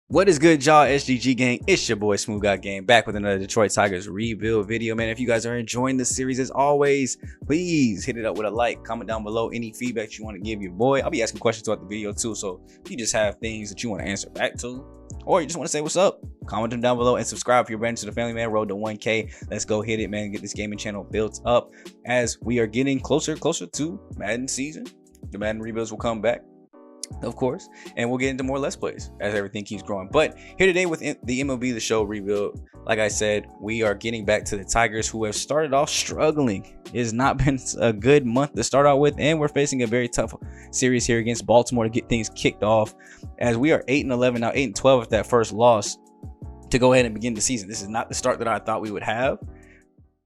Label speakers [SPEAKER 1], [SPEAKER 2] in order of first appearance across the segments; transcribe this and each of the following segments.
[SPEAKER 1] What is good, y'all? SGG gang, it's your boy SmooveGotGame back with another Detroit Tigers rebuild video, man. If you guys are enjoying the series as always, please hit it up with a like, comment down below any feedback you want to give your boy. I'll be asking questions throughout the video too, so if you just have things that you want to answer back to, or you just want to say what's up, comment them down below and subscribe if you're brand new to the family, man. Road to 1K. Let's go hit it, man. Get this gaming channel built up as we are getting closer to Madden season. The Madden rebuilds will come back, of course, and we'll get into more Let's Plays as everything keeps growing. But here today with the MLB The Show rebuild, like I said, we are getting back to the Tigers, who have started off struggling. It has not been a good month to start out with, and we're facing a very tough series here against Baltimore to get things kicked off, as we are 8-11 now, 8-12 with that first loss to go ahead and begin the season. This is not the start that I thought we would have.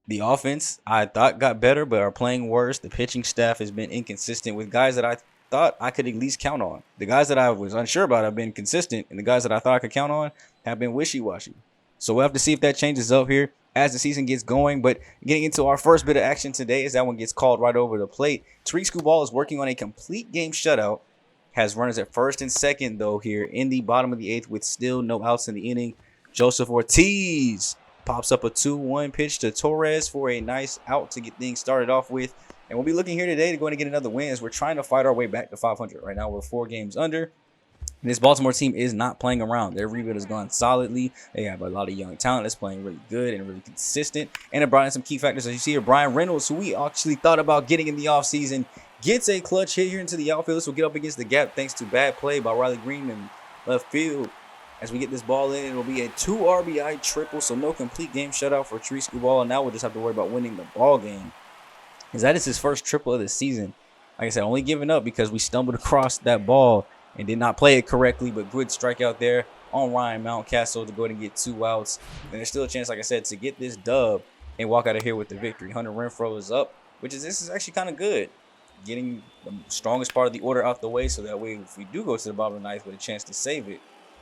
[SPEAKER 1] The offense, I thought, got better, but are playing worse. The pitching staff has been inconsistent with guys that I thought I could at least count on. The guys that I was unsure about have been consistent, and the guys that I thought I could count on have been wishy-washy. So we'll have to see if that changes up here as the season gets going. But getting into our first bit of action today, as that one gets called right over the plate. Tariq Skubal is working on a complete game shutout. Has runners at first and second, though, here in the bottom of the eighth with still no outs in the inning. Joseph Ortiz pops up a 2-1 pitch to Torres for a nice out to get things started off with. And we'll be looking here today to go and get another win, as we're trying to fight our way back to 500. Right now, we're 4 games under. And this Baltimore team is not playing around. Their rebuild has gone solidly. They have a lot of young talent that's playing really good and really consistent. And it brought in some key factors. As you see here, Brian Reynolds, who we actually thought about getting in the offseason, gets a clutch hit here into the outfield. This will get up against the gap thanks to bad play by Riley Green in left field. As we get this ball in, it'll be a 2 RBI triple, so no complete game shutout for Tariq Skubal. And now we'll just have to worry about winning the ball game, because that is his first triple of the season. Like I said, only giving up because we stumbled across that ball and did not play it correctly, but good strikeout there on Ryan Mountcastle to go ahead and get 2 outs. And there's still a chance, like I said, to get this dub and walk out of here with the victory. Hunter Renfroe is up, this is actually kind of good. Getting the strongest part of the order out the way, so that way if we do go to the bottom of the ninth with a chance to save it,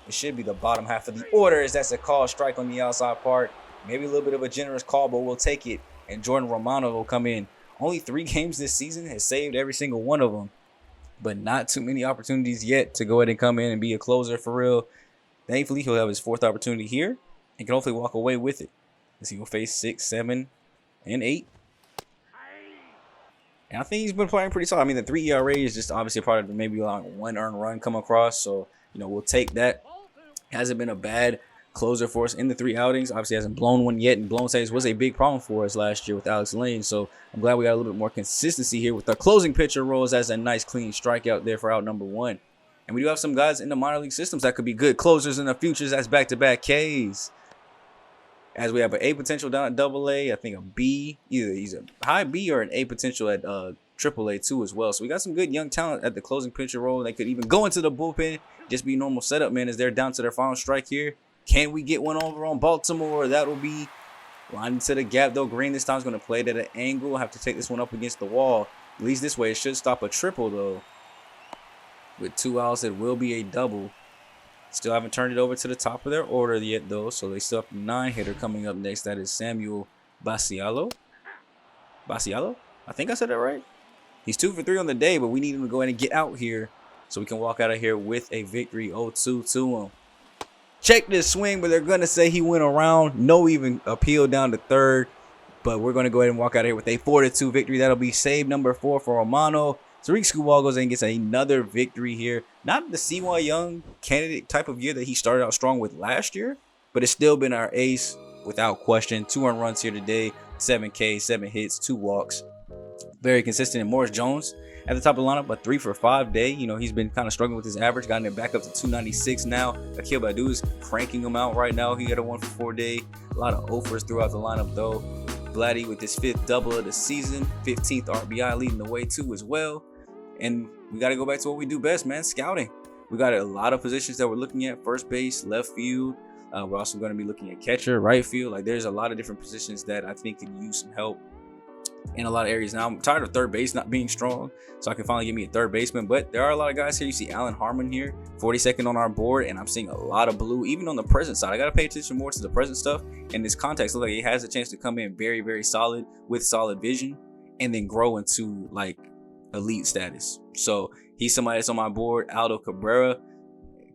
[SPEAKER 1] it should be the bottom half of the order, as that's a call strike on the outside part. Maybe a little bit of a generous call, but we'll take it. And Jordan Romano will come in. Only 3 games this season, has saved every single one of them, but not too many opportunities yet to go ahead and come in and be a closer for real. Thankfully, he'll have his 4th opportunity here and can hopefully walk away with it, as he will face 6, 7, and 8. And I think he's been playing pretty solid. I mean, the 3 ERA is just obviously a part of maybe like 1 earned run come across, so we'll take that. Hasn't been a bad closer for us in the 3 outings. Obviously hasn't blown one yet, and blown saves was a big problem for us last year with Alex Lane. So I'm glad we got a little bit more consistency here with our closing pitcher roles, as a nice clean strikeout there for out number 1. And we do have some guys in the minor league systems that could be good closers in the futures. That's back-to-back Ks. As we have an A potential down at AA, I think a B, either he's a high B or an A potential at AAA too as well. So we got some good young talent at the closing pitcher role. They could even go into the bullpen, just be normal setup, man, as they're down to their final strike here. Can we get one over on Baltimore? That'll be lined into the gap, though. Green this time is going to play it at an angle. Have to take this one up against the wall. At least this way, it should stop a triple, though. With 2 outs, it will be a double. Still haven't turned it over to the top of their order yet, though. So they still have a 9-hitter coming up next. That is Samuel Basialo. Basialo? I think I said that right. He's 2 for 3 on the day, but we need him to go ahead and get out here so we can walk out of here with a victory. 0-2 to him. Check this swing, but they're going to say he went around. No even appeal down to 3rd. But we're going to go ahead and walk out of here with a 4-2 victory. That'll be save number 4 for Romano. Tariq Skubal goes in and gets another victory here. Not the C.Y. Young candidate type of year that he started out strong with last year, but it's still been our ace without question. 2 earned runs here today, 7 Ks, 7 hits, 2 walks. Very consistent. And Morris Jones at the top of the lineup, a 3 for 5 day. He's been kind of struggling with his average, gotten it back up to 296 now. Akil Badu is cranking him out right now. He had a 1 for 4 day. A lot of offers throughout the lineup, though. Vladdy with his 5th double of the season, 15th RBI leading the way too as well. And we got to go back to what we do best, man, scouting. We got a lot of positions that we're looking at: first base, left field. We're also going to be looking at catcher, right field. Like, there's a lot of different positions that I think could use some help in a lot of areas. Now, I'm tired of third base not being strong, so I can finally get me a third baseman. But there are a lot of guys here. You see Alan Harmon here, 42nd on our board, and I'm seeing a lot of blue, even on the present side. I got to pay attention more to the present stuff. And this context looks like he has a chance to come in very, very solid with solid vision, and then grow into like elite status. So he's somebody that's on my board. Aldo Cabrera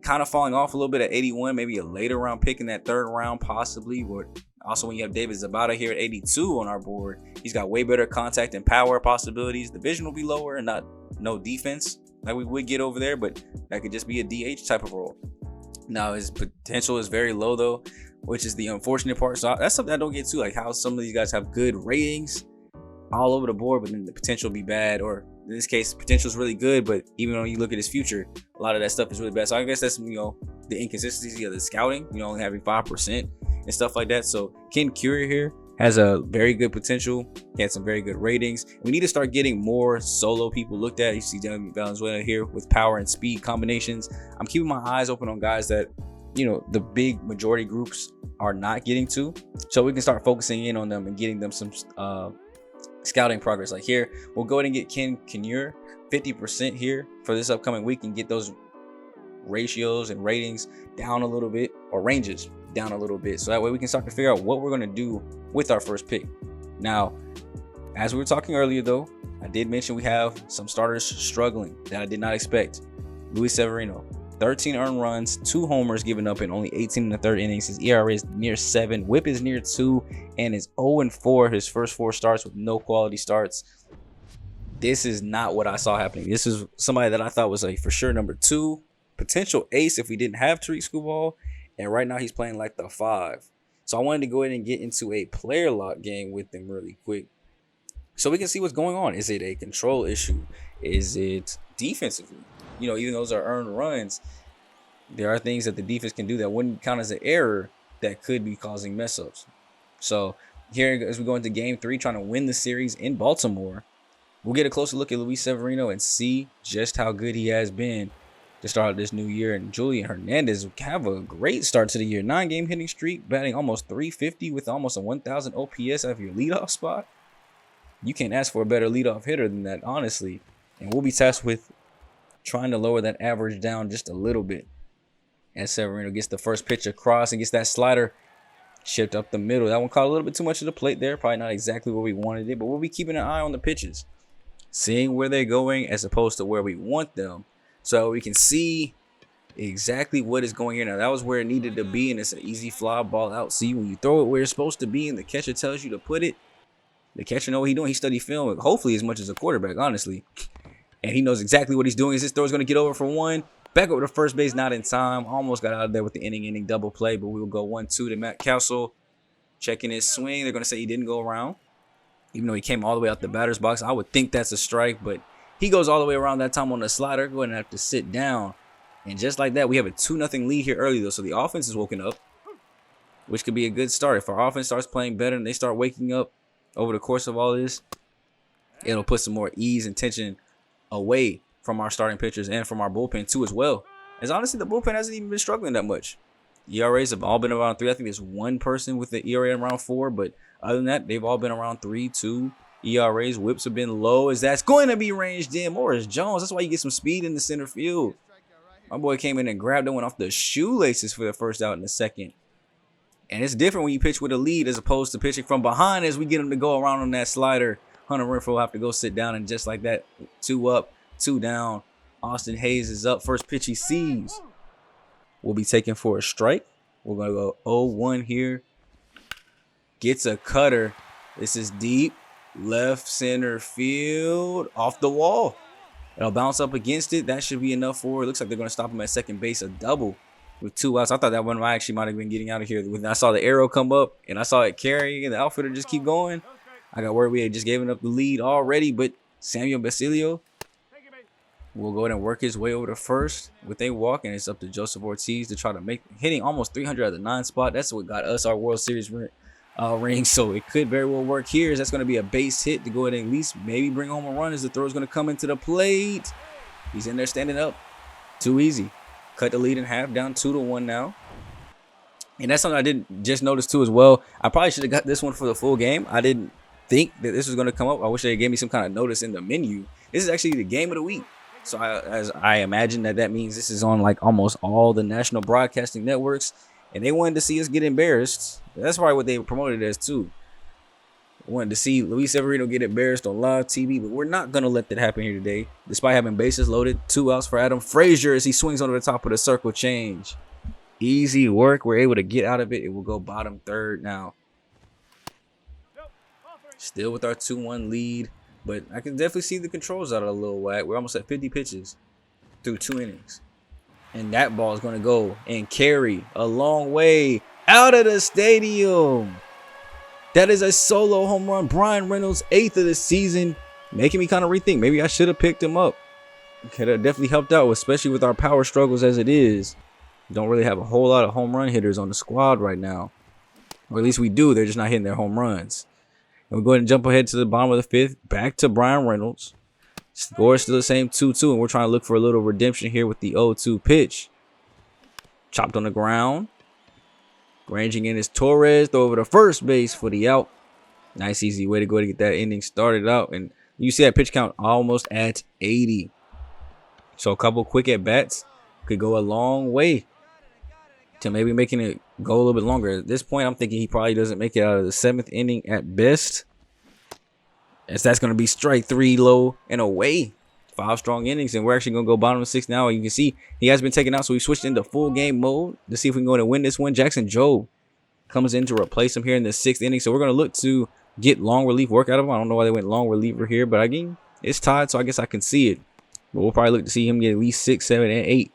[SPEAKER 1] kind of falling off a little bit at 81, maybe a later round pick in that 3rd round, possibly. But also, when you have David Zabata here at 82 on our board, he's got way better contact and power possibilities. The vision will be lower and no defense like we would get over there, but that could just be a DH type of role. Now, his potential is very low, though, which is the unfortunate part. So that's something I don't get to, like how some of these guys have good ratings all over the board, but then the potential be bad, or in this case, potential is really good, but even when you look at his future, a lot of that stuff is really bad. So I guess that's, the inconsistency of the scouting, only having 5% and stuff like that. So Ken Curie here has a very good potential. He had some very good ratings. We need to start getting more solo people looked at. You see Daniel Valenzuela here with power and speed combinations. I'm keeping my eyes open on guys that, the big majority groups are not getting to, so we can start focusing in on them and getting them some scouting progress. Like here, we'll go ahead and get Ken Curie 50% here for this upcoming week and get those ratios and ratings down a little bit, or ranges down a little bit, so that way we can start to figure out what we're going to do with our first pick. Now, as we were talking earlier, though, I did mention we have some starters struggling that I did not expect. Luis Severino, 13 earned runs, 2 homers given up in only 18 in the 3rd innings. His ERA is near 7, WHIP is near 2, and is 0-4 his first 4 starts with no quality starts. This is not what I saw happening. This is somebody that I thought was a for sure number 2 potential ace if we didn't have Tariq Skubal, and right now he's playing like the 5. So I wanted to go ahead and get into a player lock game with him really quick, so we can see what's going on. Is it a control issue? Is it defensively? Even those are earned runs. There are things that the defense can do that wouldn't count as an error that could be causing mess ups. So here, as we go into game 3, trying to win the series in Baltimore, we'll get a closer look at Luis Severino and see just how good he has been to start this new year. And Julian Hernandez have a great start to the year. 9-game hitting streak, batting almost 350 with almost a 1,000 OPS out of your leadoff spot. You can't ask for a better leadoff hitter than that, honestly. And we'll be tasked with trying to lower that average down just a little bit. As Severino gets the first pitch across and gets that slider shipped up the middle. That one caught a little bit too much of the plate there. Probably not exactly where we wanted it, but we'll be keeping an eye on the pitches, seeing where they're going as opposed to where we want them, so we can see exactly what is going here. Now, that was where it needed to be, and it's an easy fly ball out. See, when you throw it where it's supposed to be and the catcher tells you to put it, the catcher know what he's doing. He studied film, hopefully as much as a quarterback, honestly. And he knows exactly what he's doing. His throw is going to get over for 1. Back over to first base, not in time. Almost got out of there with the inning double play, but we will go 1-2 to Matt Castle. Checking his swing. They're going to say he didn't go around, even though he came all the way out the batter's box. I would think that's a strike, but he goes all the way around that time on the slider. Go ahead and have to sit down. And just like that, we have a 2-0 lead here early, though. So the offense is woken up, which could be a good start. If our offense starts playing better and they start waking up over the course of all this, it'll put some more ease and tension away from our starting pitchers and from our bullpen too as well. As honestly, the bullpen hasn't even been struggling that much. ERAs have all been around 3. I think there's one person with the ERA around 4, but other than that, they've all been around 3, 2 ERAs. Whips have been low, as that's going to be ranged in. Morris Jones, that's why you get some speed in the center field. My boy came in and grabbed that one off the shoelaces for the first out in the second. And it's different when you pitch with a lead as opposed to pitching from behind. As we get him to go around on that slider, Hunter Renfroe will have to go sit down, and just like that, 2 up, 2 down. Austin Hayes is up. First pitch he sees will be taken for a strike. We're going to go 0-1 here. Gets a cutter. This is deep. Left center field. Off the wall. It'll bounce up against it. That should be enough for it. Looks like they're going to stop him at second base. A double with 2 outs. I thought that one actually might have been getting out of here. When I saw the arrow come up and I saw it carrying and the outfielder just keep going, I got worried we had just given up the lead already. But Samuel Basilio will go ahead and work his way over to first with a walk, and it's up to Joseph Ortiz to try to make hitting almost 300 at the 9 spot. That's what got us our World Series ring. So it could very well work here. That's going to be a base hit to go ahead and at least maybe bring home a run as the throw is going to come into the plate. He's in there standing up. Too easy. Cut the lead in half, down 2-1 now. And that's something I didn't just notice too as well. I probably should have got this one for the full game. I didn't think that this was going to come up. I wish they gave me some kind of notice in the menu. This is actually the game of the week. So as I imagine that means this is on like almost all the national broadcasting networks, and they wanted to see us get embarrassed. That's probably what they promoted it as too. Wanted to see Luis Severino get embarrassed on live TV, but we're not going to let that happen here today. Despite having bases loaded, 2 outs for Adam Frazier as he swings onto the top of the circle change. Easy work. We're able to get out of it. It will go bottom third now. Still with our 2-1 lead, but I can definitely see the controls out of a little whack. We're almost at 50 pitches through 2 innings. And that ball is going to go and carry a long way out of the stadium. That is a solo home run. Brian Reynolds, 8th of the season, making me kind of rethink. Maybe I should have picked him up. Could have definitely helped out, especially with our power struggles as it is. Don't really have a whole lot of home run hitters on the squad right now. Or at least we do. They're just not hitting their home runs. And we're going to jump ahead to the bottom of the 5th. Back to Brian Reynolds. Score is still the same 2-2. And we're trying to look for a little redemption here with the 0-2 pitch. Chopped on the ground. Ranging in is Torres, throw over to first base for the out. Nice, easy way to go to get that inning started out. And you see that pitch count almost at 80. So a couple quick at-bats could go a long way to maybe making it go a little bit longer. At this point, I'm thinking he probably doesn't make it out of the 7th inning at best. As that's going to be strike 3 low and away. 5 strong innings, and we're actually going to go bottom of 6 now. And you can see he has been taken out, so we switched into full game mode to see if we can go and win this one. Jackson Jobe comes in to replace him here in the 6th inning, so we're going to look to get long relief work out of him. I don't know why they went long reliever here, but again, it's tied, so I guess I can see it. But we'll probably look to see him get at least 6, 7, and 8.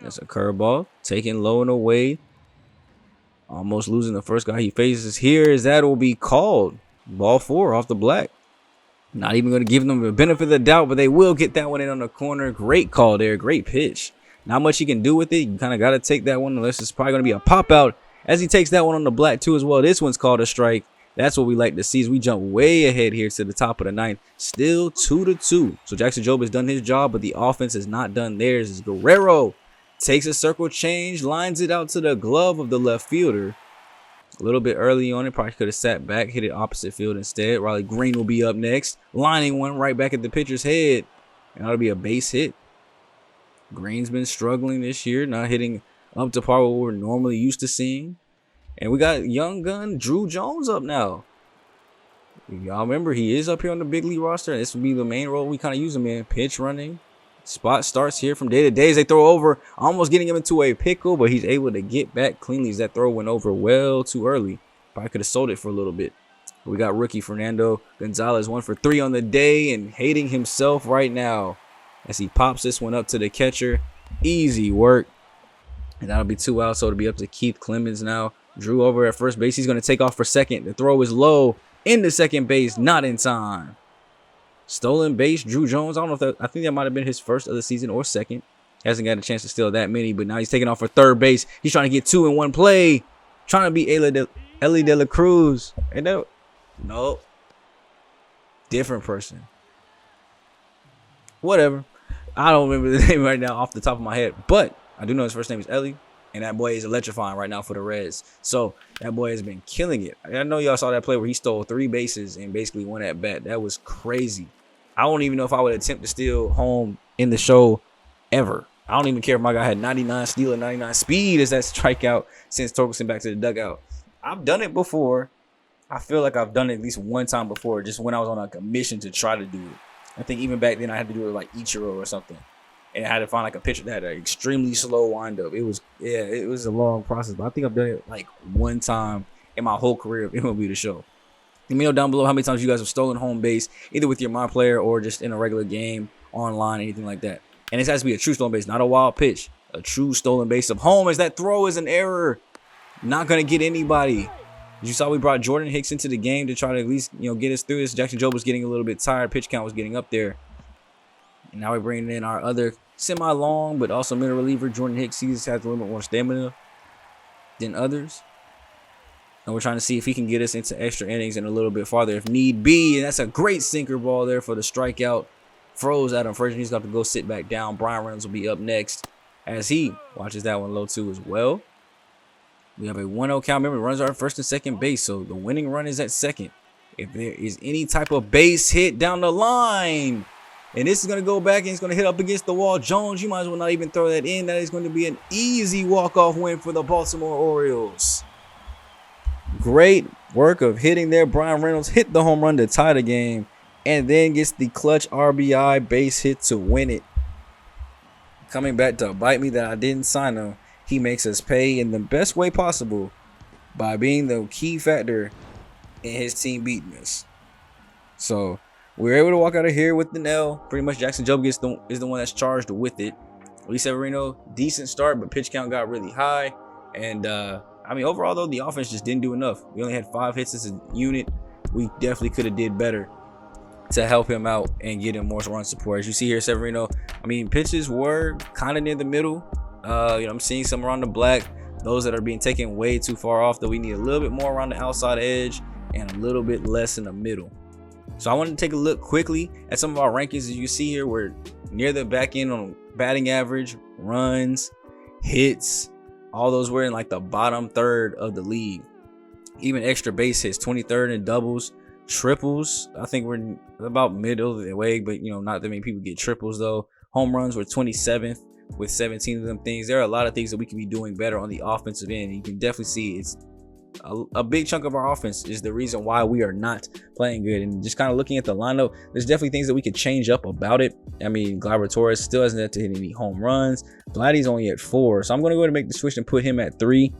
[SPEAKER 1] That's a curveball, taken low and away. Almost losing the first guy he faces here, as that will be called. Ball 4 off the black. Not even going to give them the benefit of the doubt, but they will get that one in on the corner. Great call there. Great pitch. Not much you can do with it. You kind of got to take that one, unless it's probably going to be a pop out as he takes that one on the black too as well. This one's called a strike. That's what we like to see as we jump way ahead here to the top of the 9th. Still 2-2. So Jackson Jobe has done his job, but the offense has not done theirs. As Guerrero takes a circle change, lines it out to the glove of the left fielder. A little bit early on it, probably could have sat back, hit it opposite field instead. Riley Green will be up next, lining one right back at the pitcher's head. And that'll be a base hit. Green's been struggling this year, not hitting up to par what we're normally used to seeing. And we got young gun Drew Jones up now. Y'all remember, he is up here on the big league roster. This would be the main role we kind of use him in. Pitch running. Spot starts here from day to day as they throw over, almost getting him into a pickle, but he's able to get back cleanly as that throw went over well too early. Probably could have sold it for a little bit. We got rookie Fernando Gonzalez 1 for 3 on the day and hating himself right now as he pops this one up to the catcher. Easy work. And that'll be 2 outs, so it'll be up to Keith Clemens now. Drew over at first base. He's going to take off for second. The throw is low into second base, not in time. Stolen base, Drew Jones. I don't know if that, I think that might have been his first of the season or second. Hasn't got a chance to steal that many, but now he's taking off for third base. He's trying to get 2 in 1 play. Trying to be Ellie De La Cruz. And that, no. Different person. Whatever. I don't remember the name right now off the top of my head, but I do know his first name is Ellie. And that boy is electrifying right now for the Reds. So that boy has been killing it. I know y'all saw that play where he stole 3 bases and basically won at bat. That was crazy. I don't even know if I would attempt to steal home in the show ever. I don't even care if my guy had 99 steal and 99 speed as that strikeout sends Torkelson back to the dugout. I've done it before. I feel like I've done it at least one time before, just when I was on like a mission to try to do it. I think even back then I had to do it like Ichiro or something. And I had to find like a pitcher that had an extremely slow windup. It was a long process, but I think I've done it like one time in my whole career of MLB The Show. Let me know down below how many times you guys have stolen home base, either with your My Player or just in a regular game, online, anything like that. And this has to be a true stolen base, not a wild pitch. A true stolen base of home, as that throw is an error. Not going to get anybody. As you saw, we brought Jordan Hicks into the game to try to at least, get us through this. Jackson Jobe was getting a little bit tired. Pitch count was getting up there. And now we're bringing in our other semi-long, but also middle reliever, Jordan Hicks. He just has a little bit more stamina than others. And we're trying to see if he can get us into extra innings and a little bit farther if need be. And that's a great sinker ball there for the strikeout. Froze Adam Frazier. He's got to go sit back down. Brian Reynolds will be up next as he watches that one low too as well. We have a 1-0 count. Remember, runs are at first and second base, so the winning run is at second. If there is any type of base hit down the line, and this is going to go back and it's going to hit up against the wall. Jones, you might as well not even throw that in. That is going to be an easy walk-off win for the Baltimore Orioles. Great work of hitting there. Brian Reynolds hit the home run to tie the game and then gets the clutch RBI base hit to win it. Coming back to bite me that I didn't sign him. He makes us pay in the best way possible by being the key factor in his team beating us. So we're able to walk out of here with the L. Pretty much Jackson Jobe is the one that's charged with it. Luis Severino, decent start, but pitch count got really high. And I mean, overall though, the offense just didn't do enough. We only had 5 hits as a unit. We definitely could have did better to help him out and get him more run support. As you see here, Severino, I mean, pitches were kind of near the middle. I'm seeing some around the black. Those that are being taken way too far off, though, we need a little bit more around the outside edge and a little bit less in the middle. So I want to take a look quickly at some of our rankings. As you see here, we're near the back end on batting average, runs, hits. All those were in like the bottom third of the league. Even extra base hits, 23rd in doubles, triples. I think we're about middle of the way, but not that many people get triples though. Home runs were 27th with 17 of them things. There are a lot of things that we can be doing better on the offensive end. You can definitely see it's a big chunk of our offense is the reason why we are not playing good. And just kind of looking at the lineup, there's definitely things that we could change up about it. I mean, Gleyber Torres still hasn't had to hit any home runs. Vladdy's only at 4, so I'm going to go ahead and make the switch and put him at 3.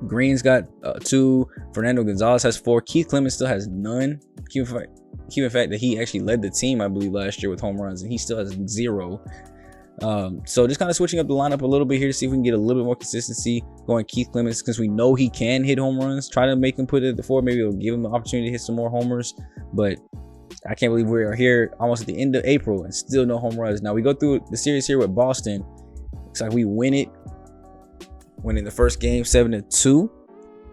[SPEAKER 1] Green's got 2. Fernando Gonzalez has 4. Keith Clemens still has none. Keep in fact that he actually led the team, I believe, last year with home runs, and he still has 0. So just kind of switching up the lineup a little bit here to see if we can get a little bit more consistency going Keith Clemens, because we know he can hit home runs. Try to make him put it at the 4. Maybe it'll give him an opportunity to hit some more homers. But I can't believe we are here almost at the end of April and still no home runs. Now we go through the series here with Boston. Looks like we win it. Winning the first game 7-2.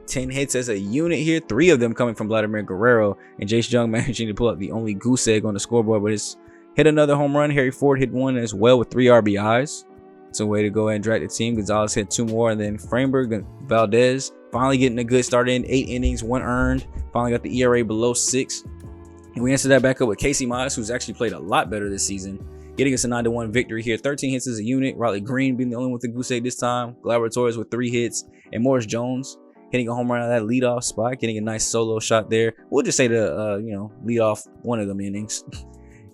[SPEAKER 1] 10 hits as a unit here. 3 of them coming from Vladimir Guerrero. And Jace Jung managing to pull up the only goose egg on the scoreboard, but it's hit another home run. Harry Ford hit 1 as well with 3 RBIs. It's a way to go ahead and drag the team. Gonzalez hit 2 more, and then Framberg and Valdez finally getting a good start in. 8 innings, 1 earned. Finally got the ERA below 6. And we answered that back up with Casey Mize, who's actually played a lot better this season, getting us a 9-1 victory here. 13 hits as a unit. Riley Green being the only one with the goose egg this time. Gleyber Torres with 3 hits, and Morris Jones hitting a home run out of that leadoff spot, getting a nice solo shot there. We'll just say the lead off one of them innings.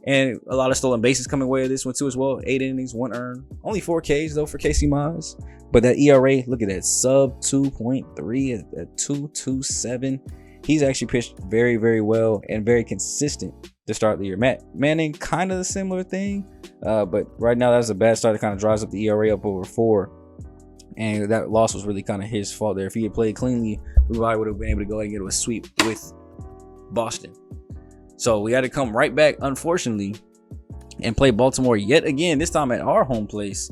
[SPEAKER 1] And a lot of stolen bases coming away with this one too as well. 8 innings, 1 earned. Only 4 Ks though for Casey Mize. But that ERA, look at that, sub 2.3 at 2.27. He's actually pitched very, very well and very consistent to start the year. Matt Manning, kind of a similar thing. But right now, that's a bad start that kind of drives up the ERA up over 4. And that loss was really kind of his fault there. If he had played cleanly, we probably would have been able to go ahead and get a sweep with Boston. So we had to come right back, unfortunately, and play Baltimore yet again, this time at our home place.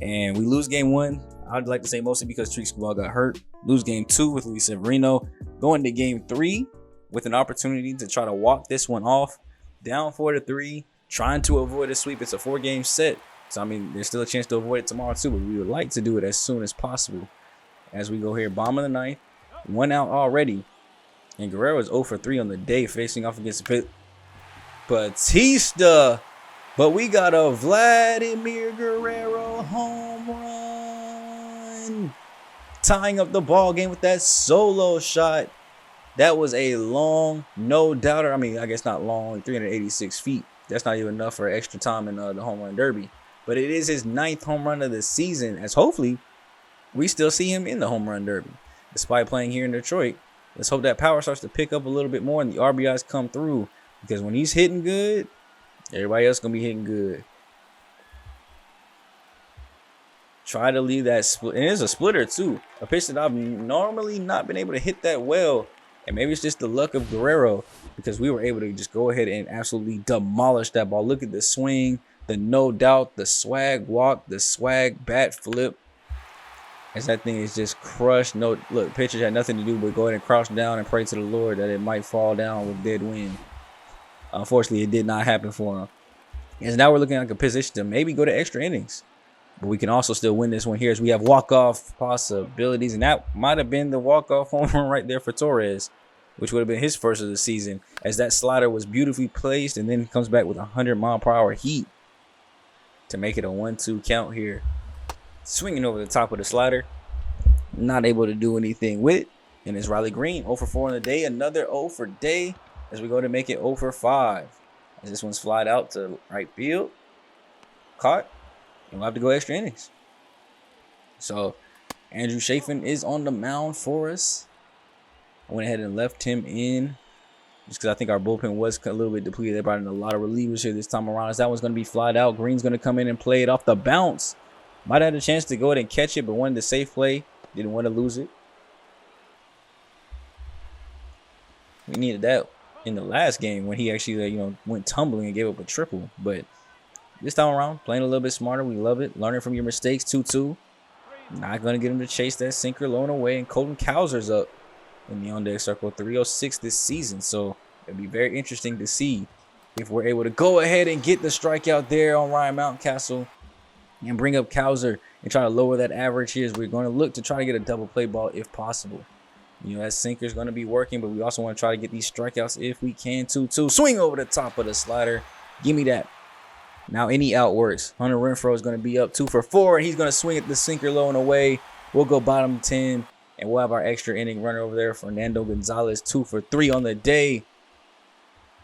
[SPEAKER 1] And we lose game 1. I'd like to say mostly because Treek Skubal got hurt. Lose game 2 with Luis Severino. Going to game 3 with an opportunity to try to walk this one off. Down 4-3, trying to avoid a sweep. It's a 4-game set. So, I mean, there's still a chance to avoid it tomorrow too, but we would like to do it as soon as possible. As we go here, bottom of the 9th, 1 out already. And Guerrero is 0-for-3 on the day, facing off against Batista. But we got a Vladimir Guerrero home run, tying up the ball game with that solo shot. That was a long no-doubter. I mean, I guess not long, 386 feet. That's not even enough for extra time in the home run derby. But it is his 9th home run of the season, as hopefully we still see him in the home run derby, despite playing here in Detroit. Let's hope that power starts to pick up a little bit more and the RBIs come through, because when he's hitting good, everybody else going to be hitting good. Try to leave that split. And it's a splitter, too. A pitch that I've normally not been able to hit that well. And maybe it's just the luck of Guerrero, because we were able to just go ahead and absolutely demolish that ball. Look at the swing, the no doubt, the swag walk, the swag bat flip. As that thing is just crushed. No, look, pitchers had nothing to do but go ahead and crouch down and pray to the Lord that it might fall down with dead wind. Unfortunately, it did not happen for him. And now we're looking like a position to maybe go to extra innings. But we can also still win this one here, as we have walk-off possibilities. And that might have been the walk-off home run right there for Torres, which would have been his first of the season, as that slider was beautifully placed and then comes back with 100-mile-per-hour heat to make it a 1-2 count here. Swinging over the top of the slider. Not able to do anything with it. And it's Riley Green, 0 for 4 on the day. Another 0 for day as we go to make it 0 for 5. As this one's flied out to right field. Caught. And we'll have to go extra innings. So Andrew Chafin is on the mound for us. I went ahead and left him in just because I think our bullpen was a little bit depleted. They brought in a lot of relievers here this time around. As that one's going to be flied out. Green's going to come in and play it off the bounce. Might have had a chance to go ahead and catch it, but wanted the safe play. Didn't want to lose it. We needed that in the last game when he actually, went tumbling and gave up a triple. But this time around, playing a little bit smarter. We love it. Learning from your mistakes, 2-2. Not going to get him to chase that sinker low and away. And Colton Cowser's up in the on-deck circle, 306 this season. So it'll be very interesting to see if we're able to go ahead and get the strikeout there on Ryan Mountcastle and bring up Cowser and try to lower that average here as we're going to look to try to get a double play ball if possible. That sinker is going to be working, but we also want to try to get these strikeouts if we can. 2-2. Swing over the top of the slider. Give me that. Now any out works. Hunter Renfroe is going to be up 2 for 4, and he's going to swing at the sinker low and away. We'll go bottom 10, and we'll have our extra inning runner over there. Fernando Gonzalez, 2 for 3 on the day.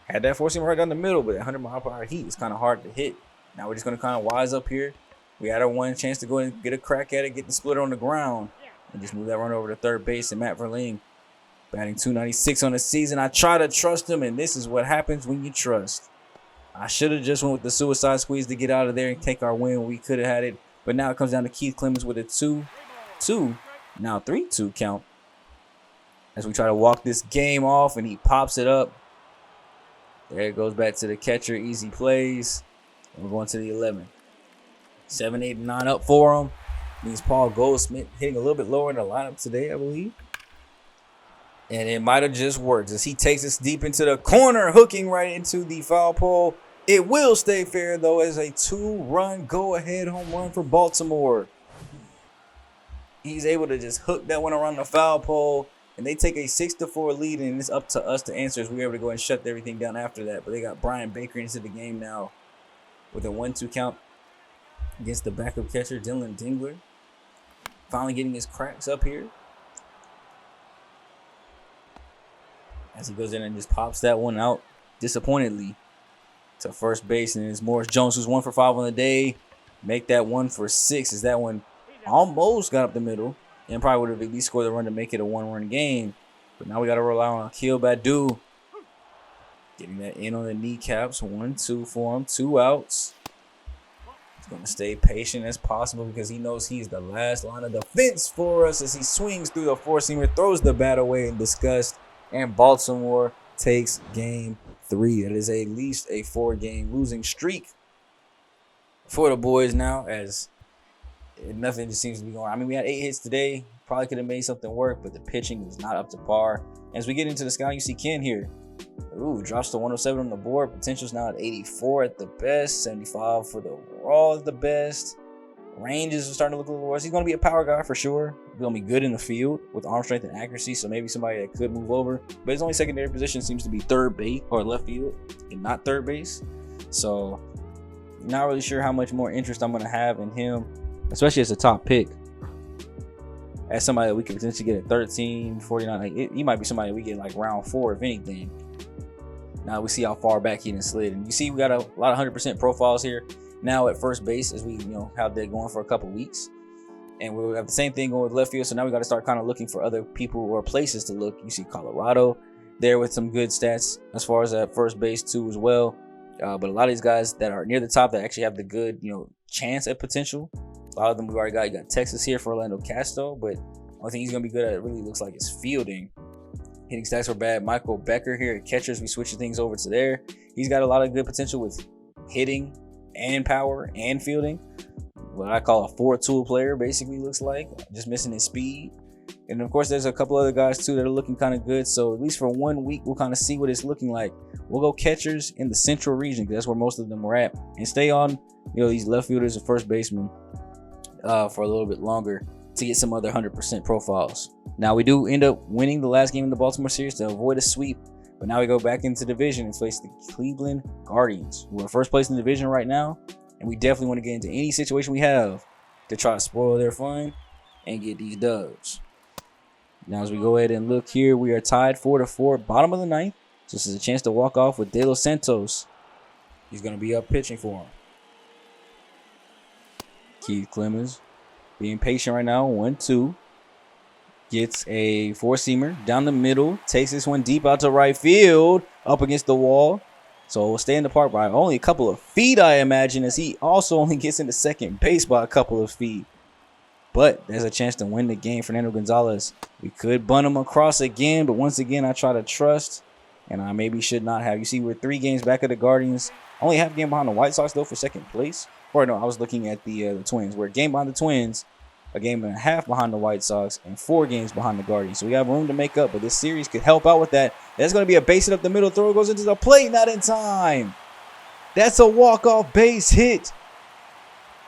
[SPEAKER 1] Had that four seam right down the middle, but 100-mile-per-hour heat is kind of hard to hit. Now we're just going to kind of wise up here. We had our one chance to go and get a crack at it, get the splitter on the ground, and just move that run over to third base. And Matt Verlaine batting .296 on the season. I try to trust him, and this is what happens when you trust. I should have just went with the suicide squeeze to get out of there and take our win. We could have had it, but now it comes down to Keith Clemens with a 2-2, now 3-2 count as we try to walk this game off, and he pops it up. There it goes back to the catcher. Easy plays. And we're going to the 11. 7, 8, and 9 up for him. Means Paul Goldsmith hitting a little bit lower in the lineup today, I believe. And it might have just worked as he takes us deep into the corner, hooking right into the foul pole. It will stay fair, though, as a 2-run go-ahead home run for Baltimore. He's able to just hook that one around the foul pole, and they take a 6-4 lead, and it's up to us to answer as we're able to go and shut everything down after that. But they got Brian Baker into the game now with a 1-2 count against the backup catcher, Dylan Dingler. Finally getting his cracks up here. As he goes in and just pops that one out disappointedly to first base. And it's Morris Jones, who's 1 for 5 on the day. Make that 1 for 6 as that one almost got up the middle and probably would have at least scored the run to make it a 1-run game. But now we got to rely on Akil Badu. Getting that in on the kneecaps. 1-2 for him. 2 outs. He's going to stay patient as possible because he knows he's the last line of defense for us as he swings through the four-seamer, throws the bat away in disgust, and Baltimore takes game 3. That is at least a 4-game losing streak for the boys now, as nothing just seems to be going. I mean, we had 8 hits today. Probably could have made something work, but the pitching was not up to par. As we get into the scout, you see Ken here. Ooh, drops to 107 on the board. Potential's now at 84 at the best. 75 for the raw at the best. Ranges are starting to look a little worse. He's going to be a power guy for sure. He's going to be good in the field with arm strength and accuracy, so maybe somebody that could move over. But his only secondary position seems to be third base or left field and not third base. So not really sure how much more interest I'm going to have in him, especially as a top pick. As somebody that we could potentially get at 13, 49. He might be somebody we get like round 4, if anything. Now we see how far back he done slid. And you see we got a lot of 100% profiles here now at first base as we have that going for a couple weeks. And we'll have the same thing going with left field. So now we got to start kind of looking for other people or places to look. You see Colorado there with some good stats as far as at first base too as well. But a lot of these guys that are near the top that actually have the good, chance at potential. A lot of them we've already got. You got Texas here for Orlando Castro, but one thing he's going to be good at, it really looks like, is fielding. Hitting stats were bad. Michael Becker here at catchers. We switching things over to there. He's got a lot of good potential with hitting and power and fielding. What I call a 4-tool player, basically, looks like. Just missing his speed. And, of course, there's a couple other guys, too, that are looking kind of good. So, at least for 1 week, we'll kind of see what it's looking like. We'll go catchers in the central region because that's where most of them are at. And stay on, these left fielders and first basemen for a little bit longer to get some other 100% profiles. Now, we do end up winning the last game in the Baltimore series to avoid a sweep. But now we go back into the division and face the Cleveland Guardians, who are first place in the division right now. And we definitely want to get into any situation we have to try to spoil their fun and get these dubs. Now as we go ahead and look here, we are tied 4-4, bottom of the ninth. So this is a chance to walk off with De Los Santos. He's going to be up pitching for him. Keith Clemens being patient right now. 1-2. Gets a four-seamer down the middle. Takes this one deep out to right field. Up against the wall. So we'll stay in the park by only a couple of feet, I imagine, as he also only gets into second base by a couple of feet. But there's a chance to win the game. Fernando Gonzalez. We could bunt him across again, but once again, I try to trust, and I maybe should not have. You see, we're 3 games back of the Guardians. Only half a game behind the White Sox, though, for second place. Or no, I was looking at the Twins. We're a game behind the Twins, a game and a half behind the White Sox, and 4 games behind the Guardians. So we have room to make up, but this series could help out with that. There's going to be a base hit up the middle. Throw goes into the plate, not in time. That's a walk-off base hit.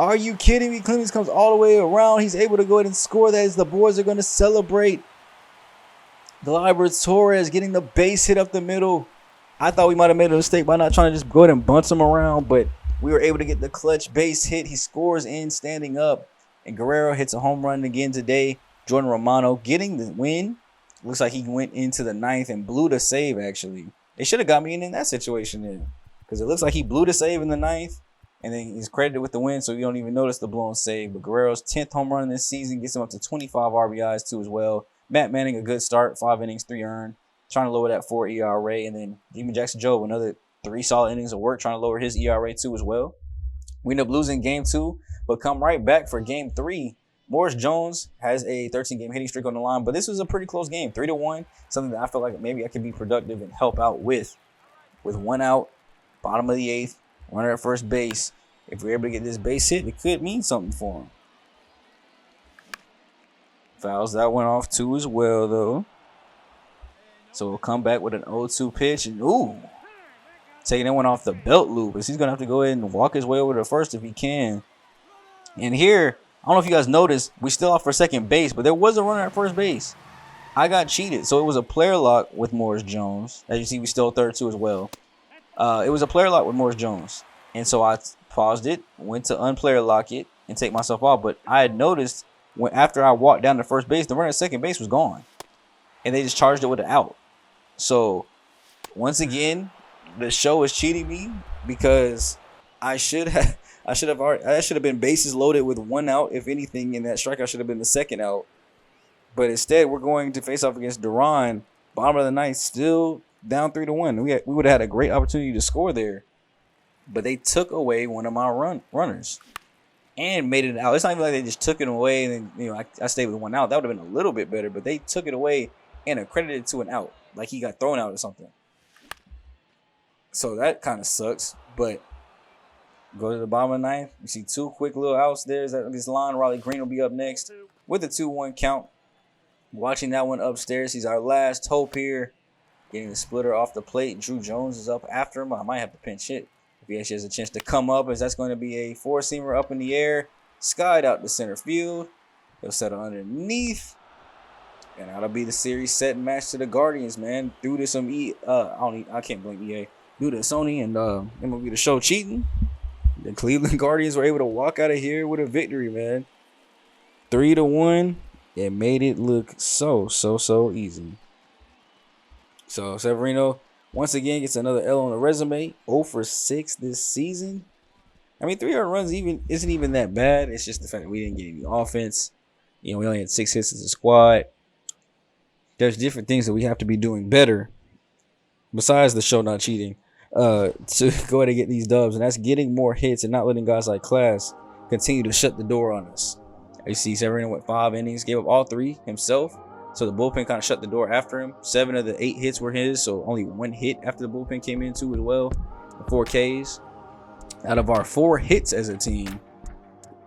[SPEAKER 1] Are you kidding me? Clemens comes all the way around. He's able to go ahead and score that as the boys are going to celebrate. Gleyber Torres getting the base hit up the middle. I thought we might have made a mistake by not trying to just go ahead and bunt him around, but we were able to get the clutch base hit. He scores in standing up, and Guerrero hits a home run again today. Jordan Romano getting the win. Looks like he went into the ninth and blew the save, actually. They should have got me in that situation then, because it looks like he blew the save in the ninth, and then he's credited with the win, so you don't even notice the blown save. But Guerrero's 10th home run this season gets him up to 25 RBIs too as well. Matt Manning, a good start, 5 innings, 3 earned, trying to lower that 4 ERA. And then even Jackson Jobe, another 3 solid innings of work, trying to lower his ERA too as well. We end up losing game 2, but come right back for game 3. Morris Jones has a 13-game hitting streak on the line, but this was a pretty close game, 3-1, something that I feel like maybe I can be productive and help out with. With 1 out, bottom of the 8th, runner at first base. If we're able to get this base hit, it could mean something for him. Fouls that one off too as well, though. So we'll come back with an 0-2 pitch. And ooh, taking that one off the belt loop. Because he's going to have to go ahead and walk his way over to first if he can. And here, I don't know if you guys noticed, we still off for second base, but there was a runner at first base. I got cheated. So it was a player lock with Morris Jones. As you see, we still third too as well. It was a player lock with Morris Jones. And so I paused it, went to unplayer lock it, and take myself off. But I had noticed after I walked down to first base, the runner at second base was gone. And they just charged it with an out. So once again, the show is cheating me because I should have been bases loaded with 1 out, if anything, and that strikeout should have been the second out. But instead, we're going to face off against Duran, bottom of the ninth, still down 3-1. We would have had a great opportunity to score there, but they took away one of my runners and made it out. It's not even like they just took it away and then I stayed with 1 out. That would have been a little bit better, but they took it away and accredited it to an out, like he got thrown out or something. So that kind of sucks. But go to the bottom of the ninth. You see 2 quick little outs there. This line, Riley Green will be up next with a 2-1 count. Watching that one upstairs. He's our last hope here. Getting the splitter off the plate. Drew Jones is up after him. I might have to pinch hit if he actually has a chance to come up, as that's going to be a 4-seamer up in the air. Skied out to center field. He'll settle underneath. And that'll be the series set and match to the Guardians, man. Due to some I can't blame EA. Due to Sony and MLB The Show cheating, the Cleveland Guardians were able to walk out of here with a victory, man. 3-1. It made it look so easy. So Severino once again gets another L on the resume. 0-for-6 this season. I mean, 3 earned runs isn't even that bad. It's just the fact that we didn't get any offense. We only had 6 hits as a squad. There's different things that we have to be doing better besides the show not cheating to go ahead and get these dubs. And that's getting more hits and not letting guys like Class continue to shut the door on us. You see Severino went 5 innings, gave up all 3 himself. So the bullpen kind of shut the door after him. 7 of the 8 hits were his, so only 1 hit after the bullpen came in too as well. 4 Ks. Out of our 4 hits as a team,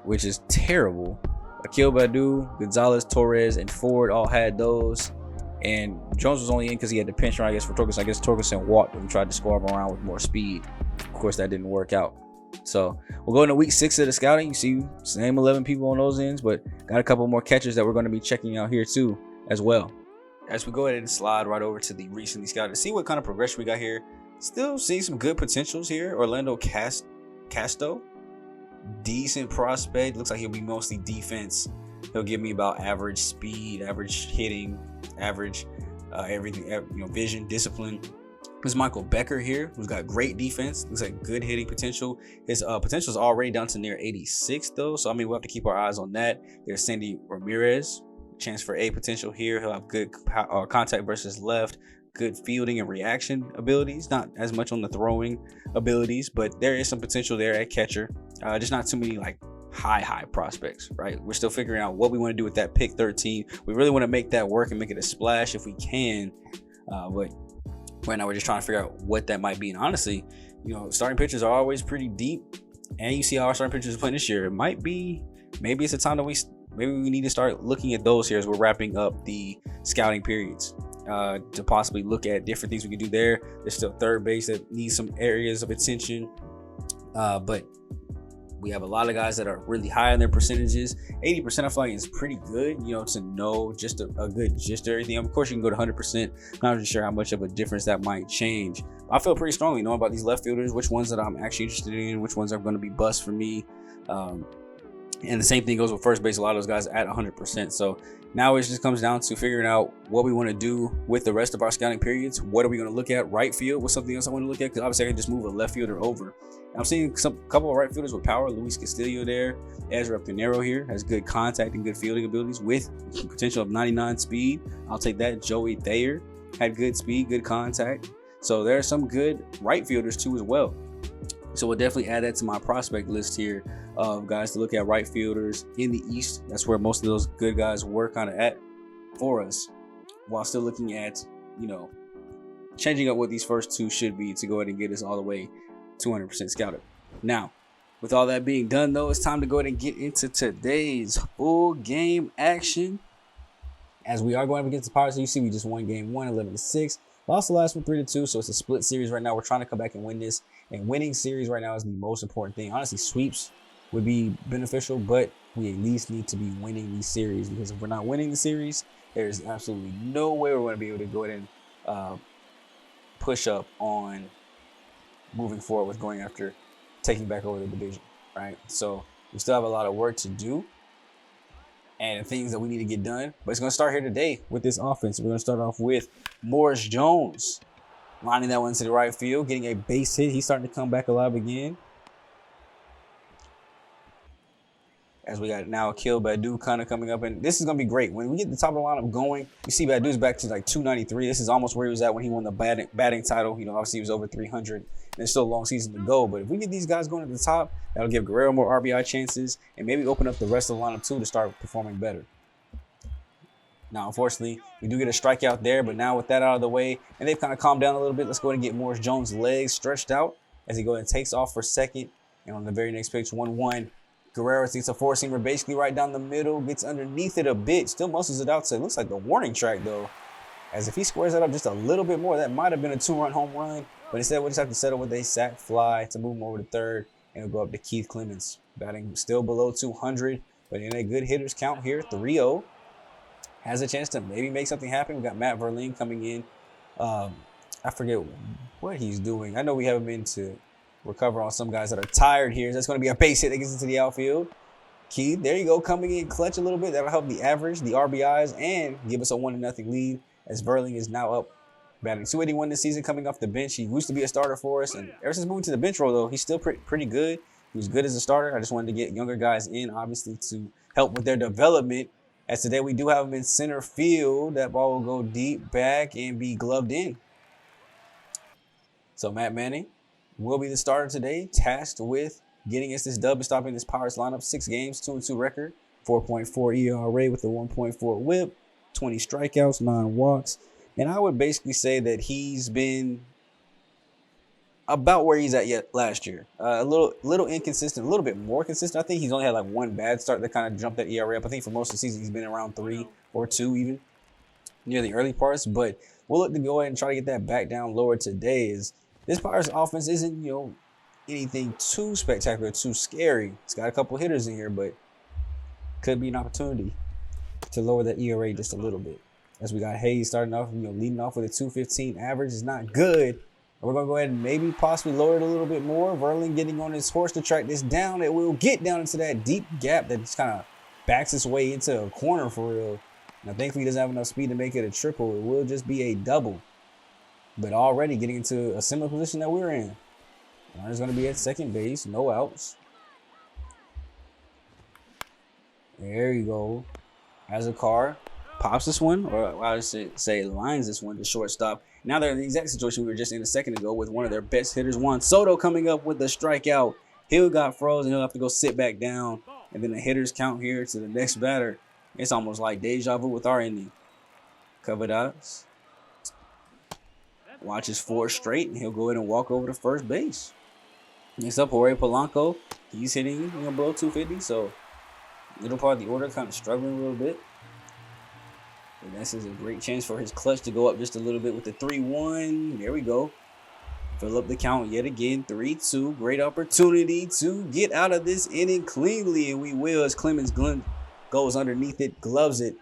[SPEAKER 1] which is terrible, Akil Baddoo, Gonzalez, Torres, and Ford all had those. And Jones was only in because he had the pinch run, I guess, for Torkelson. I guess Torkelson walked and tried to score him around with more speed. Of course, that didn't work out. So we'll go into week 6 of the scouting. You see, same 11 people on those ends, but got a couple more catchers that we're going to be checking out here too as well. As we go ahead and slide right over to the recently scouted to see what kind of progression we got here. Still see some good potentials here. Orlando Casto, decent prospect. Looks like he'll be mostly defense. He'll give me about average speed, average hitting, average, everything, vision, discipline. There's Michael Becker here, who's got great defense. Looks like good hitting potential. His potential is already down to near 86 though, so I mean we'll have to keep our eyes on that. There's Sandy Ramirez, chance for A potential here. He'll have good contact versus left, good fielding and reaction abilities. Not as much on the throwing abilities, but there is some potential there at catcher. Just not too many like high prospects, right? We're still figuring out what we want to do with that pick 13. We really want to make that work and make it a splash if we can, but right now we're just trying to figure out what that might be. And honestly, starting pitchers are always pretty deep, and you see how our starting pitchers are playing this year. It might be, maybe it's a time that we need to start looking at those here as we're wrapping up the scouting periods, to possibly look at different things we can do there. There's still third base that needs some areas of attention, but we have a lot of guys that are really high on their percentages. 80% I feel like is pretty good, to know just a good gist of everything. Of course, you can go to 100%. I'm not really sure how much of a difference that might change. I feel pretty strongly knowing about these left fielders, which ones that I'm actually interested in, which ones are going to be bust for me. And the same thing goes with first base. A lot of those guys at 100%. So now it just comes down to figuring out what we want to do with the rest of our scouting periods. What are we going to look at? Right field? What's something else I want to look at? Because obviously I can just move a left fielder over. I'm seeing couple of right fielders with power. Luis Castillo there. Ezra Pinero here has good contact and good fielding abilities with potential of 99 speed. I'll take that. Joey Thayer had good speed, good contact. So there are some good right fielders too as well. So we'll definitely add that to my prospect list here of guys to look at, right fielders in the East. That's where most of those good guys were kind of at for us, while still looking at, changing up what these first two should be to go ahead and get us all the way 200% scouted. Now, with all that being done though, it's time to go ahead and get into today's full game action. As we are going up against the Pirates, you see we just won game 1, 11-6. Lost the last one 3-2, so it's a split series right now. We're trying to come back and win this, and winning series right now is the most important thing. Honestly, sweeps would be beneficial, but we at least need to be winning these series, because if we're not winning the series, there's absolutely no way we're going to be able to go ahead and push up on moving forward with going after taking back over the division, right? So we still have a lot of work to do and things that we need to get done, but it's going to start here today with this offense. We're going to start off with Morris Jones lining that one to the right field, getting a base hit. He's starting to come back alive again. As we got now Akil Baddoo kind of coming up, and this is going to be great. When we get the top of the lineup going, you see Baddoo's back to like 293. This is almost where he was at when he won the batting title. Obviously he was over 300, and there's still a long season to go. But if we get these guys going at the top, that'll give Guerrero more RBI chances and maybe open up the rest of the lineup too to start performing better. Now, unfortunately, we do get a strikeout there, but now with that out of the way, and they've kind of calmed down a little bit, let's go ahead and get Morris Jones' legs stretched out as he goes and takes off for second. And on the very next pitch, 1-1. Guerrero takes a four-seamer basically right down the middle, gets underneath it a bit, still muscles it out. So it looks like the warning track, though, as if he squares that up just a little bit more, that might have been a 2-run home run. But instead, we'll just have to settle with a sac fly to move him over to third, and it'll go up to Keith Clemens, batting still below 200, but in a good hitters count here, 3-0. Has a chance to maybe make something happen. We got Matt Verlaine coming in. I forget what he's doing. I know we haven't been to recover on some guys that are tired here. That's going to be a base hit that gets into the outfield. Keith, there you go, coming in clutch a little bit. That'll help the average, the RBIs, and give us a 1-0 lead as Verlaine is now up batting 281 this season, coming off the bench. He used to be a starter for us, and ever since moving to the bench role, though, he's still pretty good. He was good as a starter. I just wanted to get younger guys in, obviously, to help with their development. As today, we do have him in center field. That ball will go deep back and be gloved in. So Matt Manning will be the starter today, tasked with getting us this dub and stopping this Pirates lineup. 6 games, 2-2 record, 4.4 ERA with a 1.4 whip, 20 strikeouts, 9 walks. And I would basically say that he's been about where he's at yet last year. A little inconsistent, a little bit more consistent. I think he's only had like one bad start that kind of jumped that ERA up. I think for most of the season he's been around 3 or 2 even near the early parts. But we'll look to go ahead and try to get that back down lower today. Is this Pirates offense isn't, anything too spectacular, too scary. It's got a couple hitters in here, but could be an opportunity to lower that ERA just a little bit. As we got Hayes starting off, leading off with a 215 average is not good. We're going to go ahead and maybe possibly lower it a little bit more. Verlaine getting on his horse to track this down. It will get down into that deep gap that just kind of backs its way into a corner for real. Now, thankfully, he doesn't have enough speed to make it a triple. It will just be a double. But already getting into a similar position that we're in. Runner's going to be at second base. No outs. There you go. Has a car. Pops this one. Or I should say lines this one to shortstop. Now they're in the exact situation we were just in a second ago with one of their best hitters, Juan Soto, coming up with the strikeout. Hill got frozen. He'll have to go sit back down. And then the hitters count here to the next batter. It's almost like deja vu with our ending. Covered eyes. Watches 4 straight, and he'll go ahead and walk over to first base. Next up, Jorge Polanco. He's hitting below 250, so middle part of the order kind of struggling a little bit. But this is a great chance for his clutch to go up just a little bit with the 3-1. There we go. Fill up the count yet again. 3-2. Great opportunity to get out of this inning cleanly, and we will as Clemens goes underneath it, gloves it.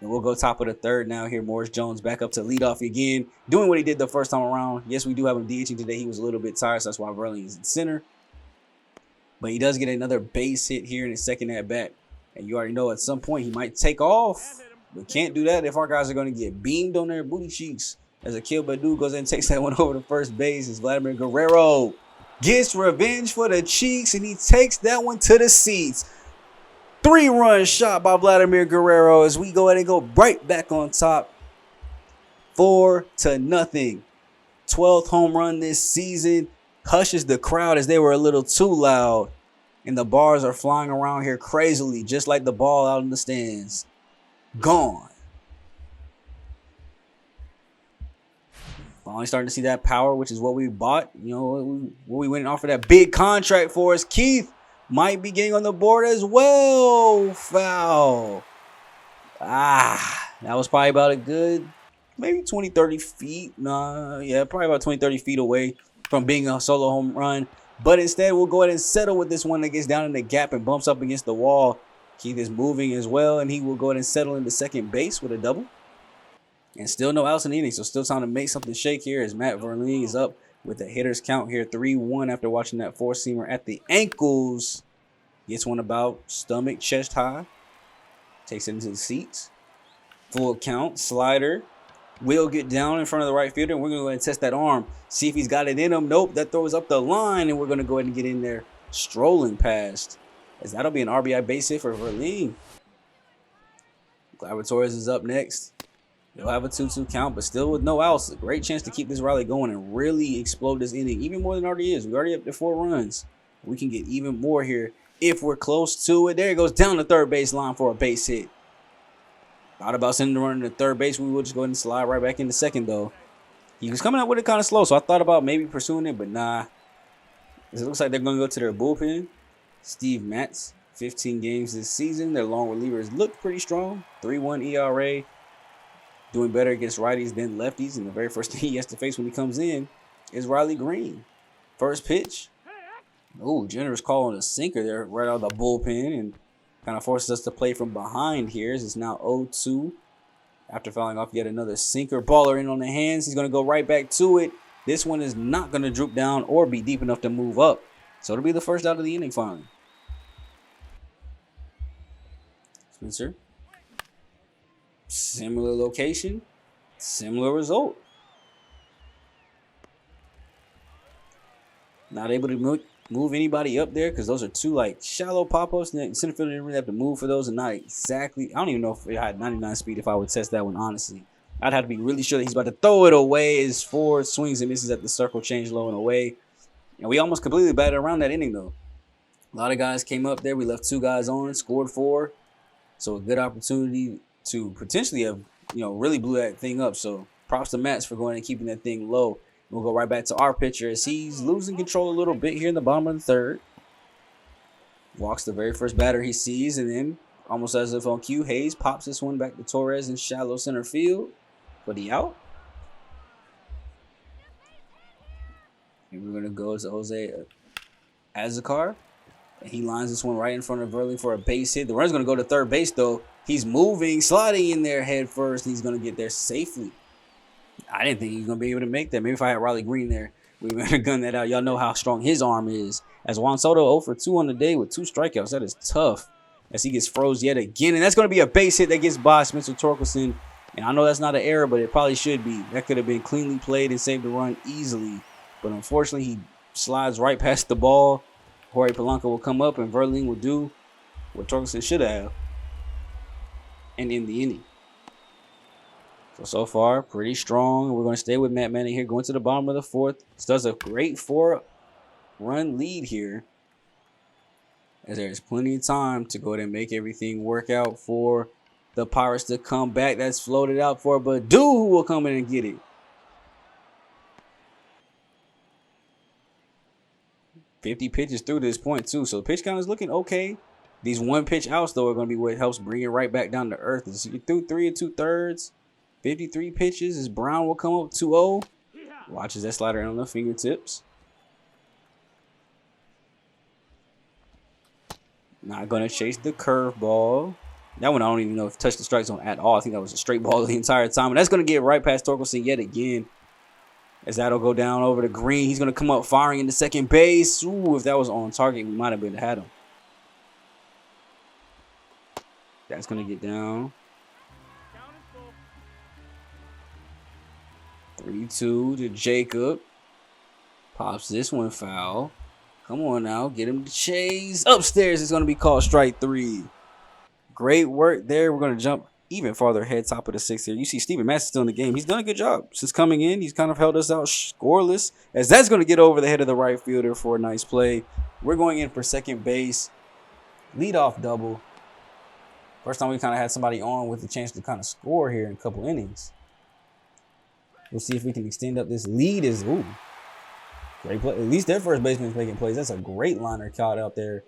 [SPEAKER 1] And we'll go top of the third now here. Morris Jones back up to lead off again, doing what he did the first time around. Yes, we do have him DHing today. He was a little bit tired, so that's why Verlaine is in center. But he does get another base hit here in his second at bat. And you already know at some point he might take off. But can't do that if our guys are going to get beamed on their booty cheeks. As Akil Baddoo goes in and takes that one over to first base. As Vladimir Guerrero gets revenge for the cheeks, and he takes that one to the seats. 3-run shot by Vladimir Guerrero as we go ahead and go right back on top. 4-0. 12th home run this season. Hushes the crowd as they were a little too loud. And the bars are flying around here crazily, just like the ball out in the stands. Gone. Finally starting to see that power, which is what we bought. What we went and offered that big contract for us. Keith might be getting on the board as well. Foul. That was probably about a good, maybe 20, 30 feet. Probably about 20, 30 feet away from being a solo home run. But instead, we'll go ahead and settle with this one that gets down in the gap and bumps up against the wall. Keith is moving as well, and he will go ahead and settle into second base with a double. And still no outs in the inning, so still time to make something shake here as Matt Verlaine is up with the hitter's count here, 3-1 after watching that four-seamer at the ankles. Gets one about stomach, chest high. Takes it into the seats. Full count, slider. Will get down in front of the right fielder, and we're going to go ahead and test that arm. See if he's got it in him. Nope, that throws up the line, and we're going to go ahead and get in there strolling past. As that'll be an RBI base hit for Verlaine. Gleyber Torres is up next. They'll have a 2-2 count, but still with no outs. A great chance to keep this rally going and really explode this inning, even more than it already is. We're already up to 4 runs. We can get even more here if we're close to it. There it goes down the third base line for a base hit. Thought about sending the runner to third base. We will just go ahead and slide right back into second, though. He was coming out with it kind of slow, so I thought about maybe pursuing it, but nah. It looks like they're going to go to their bullpen. Steve Matz, 15 games this season. Their long relievers look pretty strong. 3.1 ERA. Doing better against righties than lefties. And the very first thing he has to face when he comes in is Riley Green. First pitch. Oh, generous call on a sinker there right out of the bullpen. And kind of forces us to play from behind here. It's now 0-2. After fouling off yet another sinker. Baller in on the hands. He's going to go right back to it. This one is not going to droop down or be deep enough to move up. So it'll be the first out of the inning finally. Spencer. Similar location, similar result. Not able to move anybody up there because those are two shallow pop-ups. And center fielder didn't really have to move for those, and not exactly. I don't even know if it had 99 speed if I would test that one, honestly. I'd have to be really sure that he's about to throw it away as Ford swings and misses at the circle, change low and away. And we almost completely batted around that inning, though. A lot of guys came up there. We left 2 guys on, scored 4. So a good opportunity to potentially have, really blew that thing up. So props to Mats for going and keeping that thing low. We'll go right back to our pitcher as he's losing control a little bit here in the bottom of the third. Walks the very first batter he sees, and then almost as if on cue, Hayes pops this one back to Torres in shallow center field for the out. And we're going to go to Jose Azocar. And he lines this one right in front of Verlaine for a base hit. The runner's going to go to third base, though. He's moving, sliding in there head first. He's going to get there safely. I didn't think he was going to be able to make that. Maybe if I had Riley Green there, we would have gunned that out. Y'all know how strong his arm is. As Juan Soto 0 for 2 on the day with 2 strikeouts. That is tough.
[SPEAKER 2] as he gets froze yet again. And that's going to be a base hit that gets by Spencer Torkelson. And I know that's not an error, but it probably should be. That could have been cleanly played and saved the run easily. But unfortunately, he slides right past the ball. Jorge Polanco will come up, and Verlaine will do what Torkelson should have and end the inning. So far, pretty strong. We're going to stay with Matt Manning here, going to the bottom of the fourth. This does a great 4-run lead here, as there's plenty of time to go ahead and make everything work out for the Pirates to come back. That's floated out for Badu, who will come in and get it. 50 pitches through to this point, too. So the pitch count is looking okay. These one-pitch outs, though, are going to be what helps bring it right back down to earth. As you through 3 2/3, 53 pitches, as Brown will come up 2-0. Watches that slider in on the fingertips. Not going to chase the curveball. That one I don't even know if touched the strike zone at all. I think that was a straight ball the entire time. And that's going to get right past Torkelson yet again. As that'll go down over the green. He's going to come up firing into second base. Ooh, if that was on target, we might have been had him. That's going to get down. 3-2 to Jacob. Pops this one foul. Come on now. Get him to chase. Upstairs is going to be called strike 3. Great work there. We're going to jump even farther ahead, top of the 6th here. You see Steven Matz still in the game. He's done a good job since coming in. He's kind of held us out scoreless, as that's going to get over the head of the right fielder for a nice play. We're going in for second base. Leadoff double. First time we kind of had somebody on with a chance to kind of score here in a couple innings. We'll see if we can extend up this lead. Great play. At least their first baseman is making plays. That's a great liner caught out there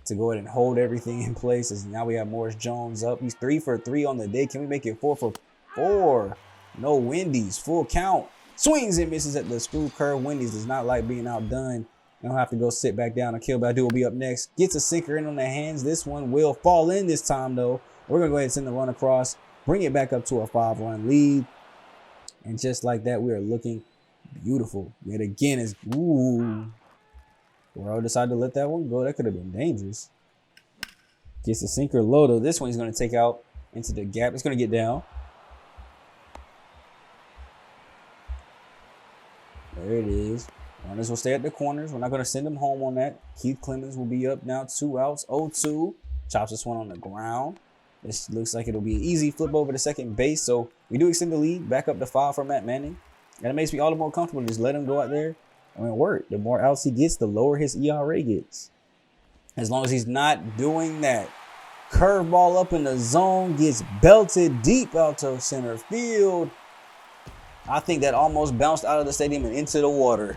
[SPEAKER 2] to go ahead and hold everything in place. As now we have Morris Jones up. He's 3 for 3 on the day. Can we make it 4 for 4? No Wendy's. Full count. Swings and misses at the screw curve. Wendy's does not like being outdone. They'll have to go sit back down. Akil Badu will be up next. Gets a sinker in on the hands. This one will fall in this time, though. We're going to go ahead and send the run across. Bring it back up to a 5-run lead. And just like that, we are looking beautiful. Yet again, is Rowe decided to let that one go. That could have been dangerous. Gets the sinker low, though. This one he's going to take out into the gap. It's going to get down. There it is. Runners will stay at the corners. We're not going to send them home on that. Keith Clemens will be up now. 2 outs. 0-2. Chops this one on the ground. This looks like it'll be an easy flip over to second base. So we do extend the lead. Back up to 5 for Matt Manning. And it makes me all the more comfortable to just let him go out there and work. The more outs he gets, the lower his ERA gets. As long as he's not doing that. Curveball up in the zone, gets belted deep out to center field. I think that almost bounced out of the stadium and into the water.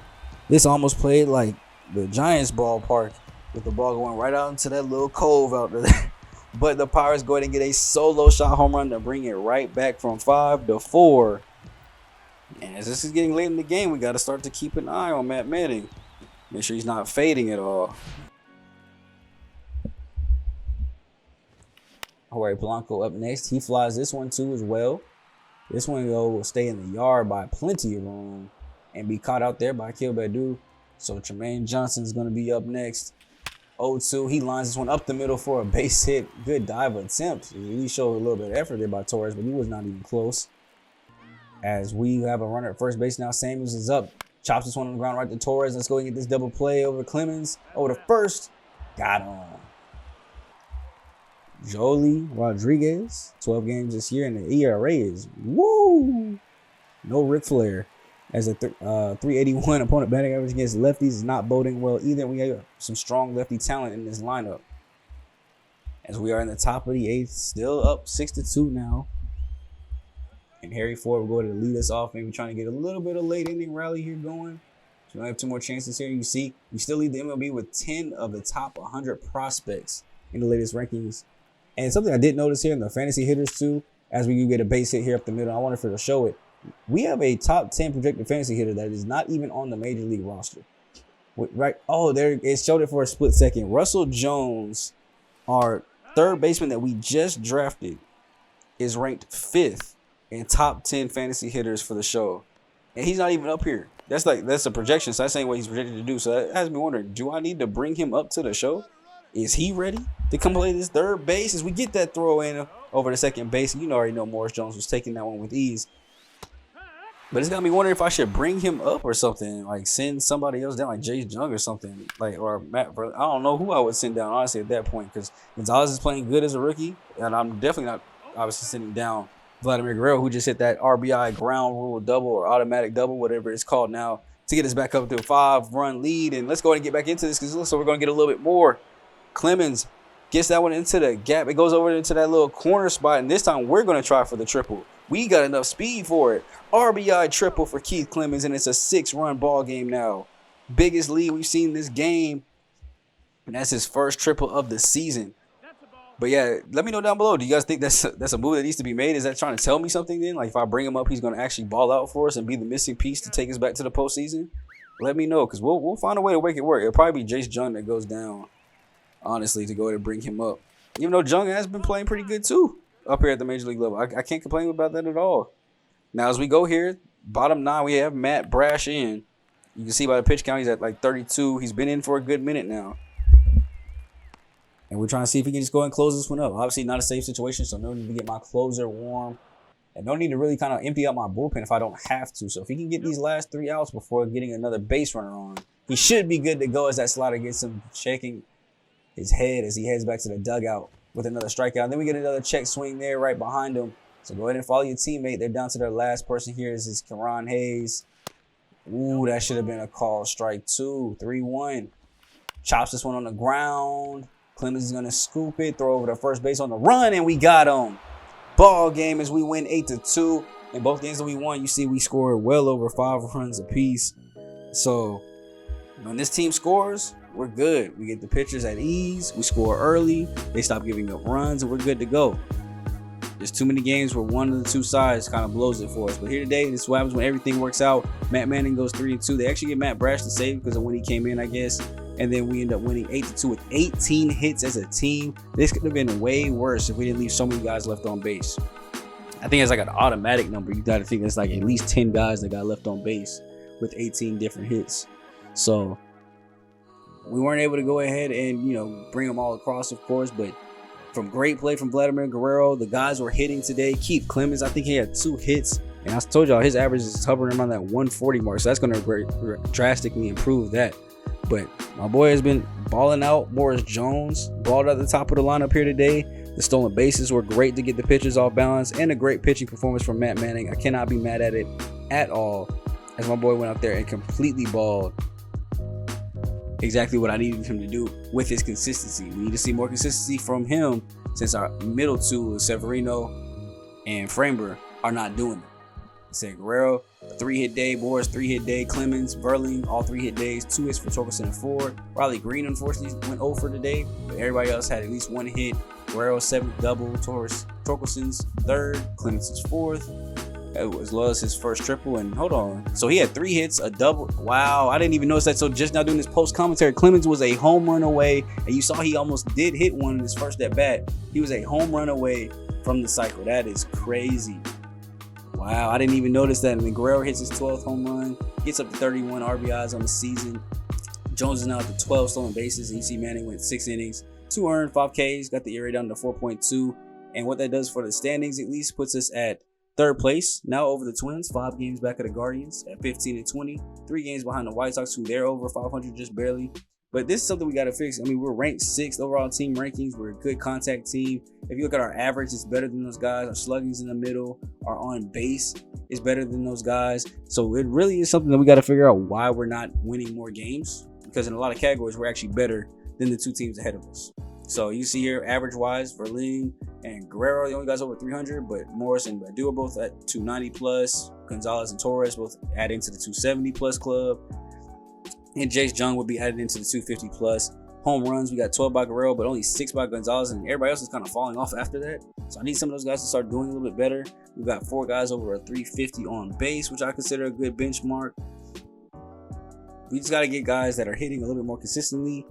[SPEAKER 2] This almost played like the Giants ballpark with the ball going right out into that little cove out there. But the Pirates go ahead and get a solo shot home run to bring it right back from 5-4. And as this is getting late in the game, we got to start to keep an eye on Matt Manning. Make sure he's not fading at all. Jorge Polanco up next. He flies this one too as well. This one though will stay in the yard by plenty of room and be caught out there by Akil Badu. So Tremaine Johnson's going to be up next. 0-2. He lines this one up the middle for a base hit. Good dive attempt. He really showed a little bit of effort there by Torres, but he was not even close. As we have a runner at first base now, Samuels is up. Chops this one on the ground right to Torres. Let's go and get this double play over Clemens. Over to first. Got him. Joely Rodriguez, 12 games this year, and the ERA is woo. No Ric Flair. As a 381 opponent batting average against lefties is not boding well either. We have some strong lefty talent in this lineup. As we are in the top of the 8th, still up 6-2 now. And Harry Ford will go to lead us off, maybe trying to get a little bit of late inning rally here going. So we only have 2 more chances here. You see, we still lead the MLB with 10 of the top 100 prospects in the latest rankings. And something I did notice here in the fantasy hitters too, as we get a base hit here up the middle, I wonder if it'll show it. We have a top 10 projected fantasy hitter that is not even on the major league roster. Right? Oh, there it showed it for a split second. Russell Jones, our third baseman that we just drafted, is ranked 5th in top 10 fantasy hitters for the show. And he's not even up here. That's a projection. So that's saying what he's projected to do. So that has me wondering, do I need to bring him up to the show? Is he ready? to come play this third base as we get that throw in over the second base. You already know Morris Jones was taking that one with ease. But it's got me wondering if I should bring him up or something, like send somebody else down, like Jace Jung or something, like, or Matt. I don't know who I would send down, honestly, at that point, because Gonzalez is playing good as a rookie, and I'm definitely not obviously sending down Vladimir Guerrero, who just hit that RBI ground rule double or automatic double, whatever it's called now, to get us back up to a 5-run lead. And let's go ahead and get back into this, because it looks like we're going to get a little bit more. Clemens gets that one into the gap. It goes over into that little corner spot, and this time we're going to try for the triple. We got enough speed for it. RBI triple for Keith Clemens, and it's a 6-run ball game now. Biggest lead we've seen this game, and that's his first triple of the season. But yeah, let me know down below. Do you guys think that's a move that needs to be made? Is that trying to tell me something then? Like if I bring him up, he's going to actually ball out for us and be the missing piece to take us back to the postseason? Let me know, because we'll find a way to make it work. It'll probably be Jace Jung that goes down, honestly, to go ahead and bring him up. Even though Jung has been playing pretty good too up here at the Major League level. I can't complain about that at all. Now, as we go here, bottom 9, we have Matt Brash in. You can see by the pitch count, he's at like 32. He's been in for a good minute now. And we're trying to see if he can just go and close this one up. Obviously, not a safe situation, so no need to get my closer warm. And no need to really kind of empty out my bullpen if I don't have to. So if he can get these last 3 outs before getting another base runner on, he should be good to go as that slider gets him shaking his head as he heads back to the dugout with another strikeout. And then we get another check swing there right behind him. So go ahead and follow your teammate. They're down to their last person here. This is Karan Hayes. Ooh, that should have been a call. Strike 2, 3-1. Chops this one on the ground. Clemens is going to scoop it, throw over to first base on the run, and we got him. Ball game as we win 8-2. In both games that we won, you see we scored well over 5 runs apiece. So when this team scores, we're good. We get the pitchers at ease. We score early. They stop giving up runs, and we're good to go. There's too many games where one of the two sides kind of blows it for us. But here today, this is what happens when everything works out. Matt Manning goes 3-2. They actually get Matt Brash to save because of when he came in, I guess. And then we end up winning 8-2 with 18 hits as a team. This could have been way worse if we didn't leave so many guys left on base. I think it's like an automatic number. You got to think it's like at least 10 guys that got left on base with 18 different hits. So we weren't able to go ahead and, bring them all across, of course, but from great play from Vladimir Guerrero, the guys were hitting today. Keith Clemens, I think he had 2 hits. And I told y'all his average is hovering around that 140 mark. So that's going to drastically improve that. But my boy has been balling out. Morris Jones balled at the top of the lineup here today. The stolen bases were great to get the pitchers off balance, and a great pitching performance from Matt Manning. I cannot be mad at it at all, as my boy went out there and completely balled. Exactly what I needed him to do with his consistency. We need to see more consistency from him since our middle two, Severino and Framber, are not doing it. Said Guerrero, a 3-hit day. Morris, 3-hit day. Clemens, Verling, all 3-hit days. 2 hits for Torkelson and 4. Riley Green, unfortunately, went 0 for today, but everybody else had at least 1 hit. Guerrero's 7th double. Torkelson's 3rd. Clemens' 4th, as well as his first triple. And hold on, so he had 3 hits, a double. Wow, I didn't even notice that. So just now doing this post commentary, Clemens was a home run away, and you saw he almost did hit one in his first at bat. He was a home run away from the cycle. That is crazy. Wow, I didn't even notice that. And then Guerrero hits his 12th home run, gets up to 31 RBIs on the season. Jones is now at the 12 stolen bases, and you see Manning went 6 innings, 2 earned, 5 Ks, got the ERA down to 4.2. And what that does for the standings at least puts us at 3rd place, now over the Twins, 5 games back of the Guardians at 15-20, 3 games behind the White Sox, who they're over 500 just barely. But this is something we got to fix. I mean, we're ranked 6th overall team rankings. We're a good contact team. If you look at our average, it's better than those guys. Our slugging's in the middle. Our on base is better than those guys. So it really is something that we got to figure out why we're not winning more games. Because in a lot of categories, we're actually better than the 2 teams ahead of us. So you see here, average-wise, Verling and Guerrero, the only guys over 300, but Morris and Badu are both at 290 plus. Gonzalez and Torres both adding to the 270 plus club. And Jace Jung would be added into the 250 plus. Home runs, we got 12 by Guerrero, but only 6 by Gonzalez, and everybody else is kind of falling off after that. So I need some of those guys to start doing a little bit better. We've got 4 guys over a 350 on base, which I consider a good benchmark. We just got to get guys that are hitting a little bit more consistently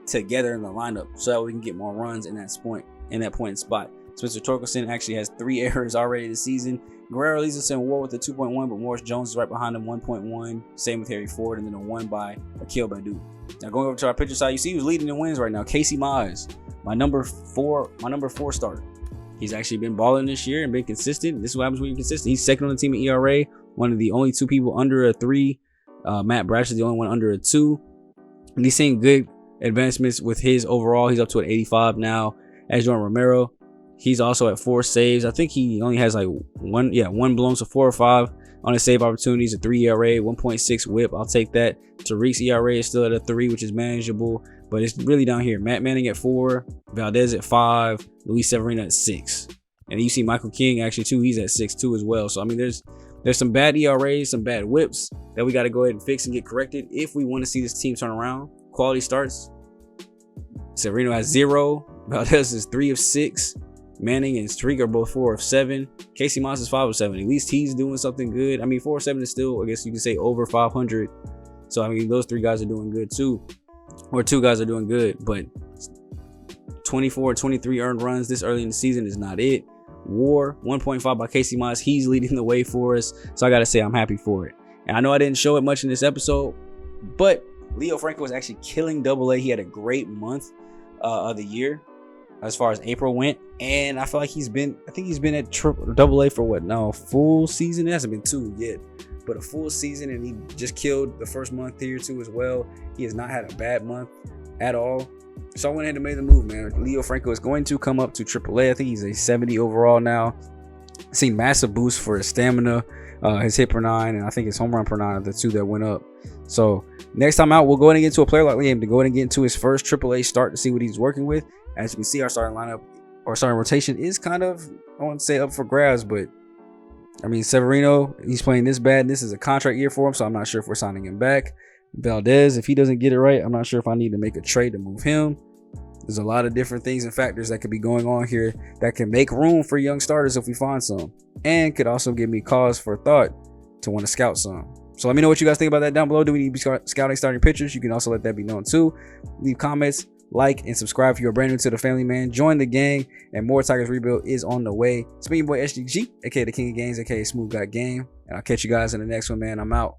[SPEAKER 2] together in the lineup so that we can get more runs in that point spot. Spencer Torkelson actually has 3 errors already this season. Guerrero leads us in WAR with a 2.1, but Morris Jones is right behind him, 1.1. Same with Harry Ford, and then a 1 by Akil Badu. Now going over to our pitcher side, you see who's leading in wins right now. Casey Mize my number four starter. He's actually been balling this year and been consistent. This is what happens when you're consistent. He's second on the team in ERA, one of the only 2 people under a 3. Matt Brash is the only one under a 2. And he's seeing good advancements with his overall. He's up to an 85 now. As Jordan Romero, he's also at 4 saves. I think he only has like one blown, so 4 or 5 on his save opportunities, a 3 ERA, 1.6 whip. I'll take that. Tariq's ERA is still at a 3, which is manageable, but it's really down here. Matt Manning at 4, Valdez at 5, Luis Severino at 6. And you see Michael King actually too, he's at 6 too as well. So I mean there's some bad ERAs, some bad whips that we got to go ahead and fix and get corrected if we want to see this team turn around. Quality starts. Severino has 0, Valdez is 3 of 6. Manning and Tariq are both 4 of 7. Casey Moss is 5 of 7. At least he's doing something good. I mean, 4 of 7 is still, I guess you can say, over 500. So I mean, those 3 guys are doing good too, or 2 guys are doing good. But 24, 23 earned runs this early in the season is not it. WAR 1.5 by Casey Moss. He's leading the way for us. So I gotta say, I'm happy for it. And I know I didn't show it much in this episode, but Leo Franco was actually killing AA. He had a great month of the year as far as April went, and I feel like he's been at AA for what now, a full season? It hasn't been 2 yet, but a full season, and he just killed the first month here too as well. He has not had a bad month at all. So I went ahead and made the move, man. Leo Franco is going to come up to AAA. I think he's a 70 overall now. Seen massive boost for his stamina, his hit per 9, and I think his home run per 9 are the 2 that went up. So next time out, we'll go ahead and get into a player like Liam to go ahead and get into his first AAA start to see what he's working with. As you can see, our starting lineup or starting rotation is kind of, I won't say up for grabs, but I mean, Severino, he's playing this bad. This is a contract year for him, so I'm not sure if we're signing him back. Valdez, if he doesn't get it right, I'm not sure if I need to make a trade to move him. There's a lot of different things and factors that could be going on here that can make room for young starters if we find some, and could also give me cause for thought to want to scout some. So let me know what you guys think about that down below. Do we need to be scouting starting pitchers? You can also let that be known too. Leave comments, like, and subscribe if you're brand new to the family, man. Join the gang, and more Tigers Rebuild is on the way. It's been your boy SGG, aka the King of Games, aka SmooveGotGame, and I'll catch you guys in the next one, man. I'm out.